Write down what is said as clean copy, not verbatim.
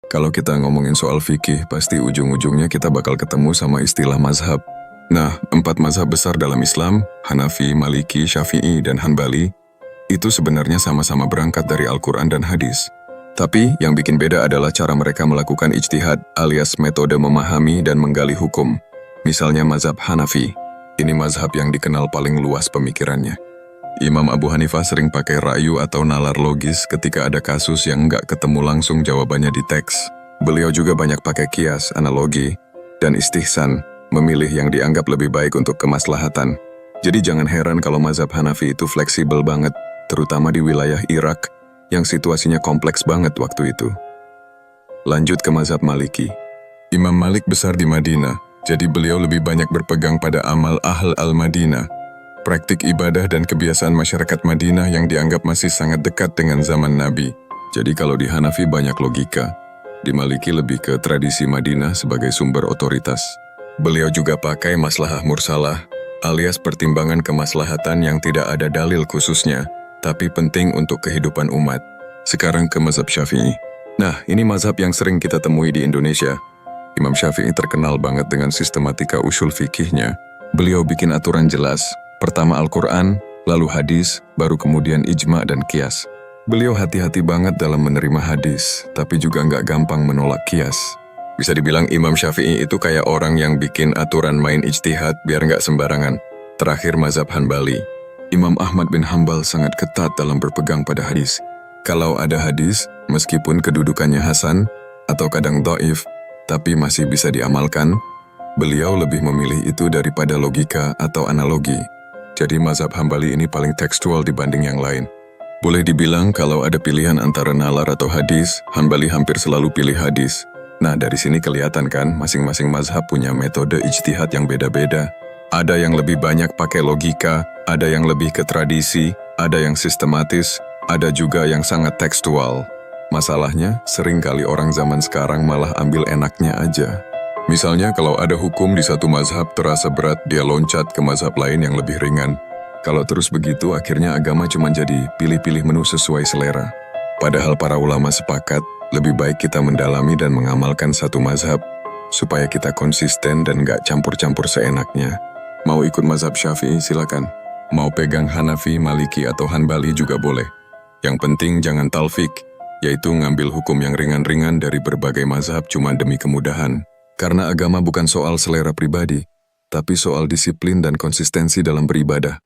Kalau kita ngomongin soal fikih, pasti ujung-ujungnya kita bakal ketemu sama istilah mazhab. Nah, 4 mazhab besar dalam Islam, Hanafi, Maliki, Syafi'i, dan Hanbali, itu sebenarnya sama-sama berangkat dari Al-Quran dan hadis. Tapi, yang bikin beda adalah cara mereka melakukan ijtihad, alias metode memahami dan menggali hukum. Misalnya mazhab Hanafi. Ini mazhab yang dikenal paling luas pemikirannya. Imam Abu Hanifah sering pakai ra'yu atau nalar logis ketika ada kasus yang nggak ketemu langsung jawabannya di teks. Beliau juga banyak pakai kias, analogi, dan istihsan, memilih yang dianggap lebih baik untuk kemaslahatan. Jadi jangan heran kalau mazhab Hanafi itu fleksibel banget, terutama di wilayah Irak, yang situasinya kompleks banget waktu itu. Lanjut ke mazhab Maliki. Imam Malik besar di Madinah, jadi beliau lebih banyak berpegang pada amal ahl al-Madinah, praktik ibadah dan kebiasaan masyarakat Madinah yang dianggap masih sangat dekat dengan zaman Nabi. Jadi kalau di Hanafi banyak logika, di Maliki lebih ke tradisi Madinah sebagai sumber otoritas. Beliau juga pakai maslahah mursalah, alias pertimbangan kemaslahatan yang tidak ada dalil khususnya, tapi penting untuk kehidupan umat. Sekarang ke mazhab Syafi'i. Nah, ini mazhab yang sering kita temui di Indonesia. Imam Syafi'i terkenal banget dengan sistematika usul fikihnya. Beliau bikin aturan jelas. Pertama Al-Quran, lalu hadis, baru kemudian ijma dan kias. Beliau hati-hati banget dalam menerima hadis, tapi juga nggak gampang menolak kias. Bisa dibilang Imam Syafi'i itu kayak orang yang bikin aturan main ijtihad biar nggak sembarangan. Terakhir mazhab Hanbali. Imam Ahmad bin Hambal sangat ketat dalam berpegang pada hadis. Kalau ada hadis, meskipun kedudukannya hasan atau kadang dhaif, tapi masih bisa diamalkan, beliau lebih memilih itu daripada logika atau analogi. Jadi mazhab Hambali ini paling tekstual dibanding yang lain. Boleh dibilang kalau ada pilihan antara nalar atau hadis, Hambali hampir selalu pilih hadis. Nah, dari sini kelihatan kan, masing-masing mazhab punya metode ijtihad yang beda-beda. Ada yang lebih banyak pakai logika, ada yang lebih ke tradisi, ada yang sistematis, ada juga yang sangat tekstual. Masalahnya, sering kali orang zaman sekarang malah ambil enaknya aja. Misalnya kalau ada hukum di satu mazhab terasa berat, dia loncat ke mazhab lain yang lebih ringan. Kalau terus begitu, akhirnya agama cuma jadi pilih-pilih menu sesuai selera. Padahal para ulama sepakat, lebih baik kita mendalami dan mengamalkan satu mazhab, supaya kita konsisten dan nggak campur-campur seenaknya. Mau ikut mazhab Syafi'i, silakan. Mau pegang Hanafi, Maliki, atau Hanbali juga boleh. Yang penting jangan talfik, yaitu ngambil hukum yang ringan-ringan dari berbagai mazhab cuma demi kemudahan. Karena agama bukan soal selera pribadi, tapi soal disiplin dan konsistensi dalam beribadah.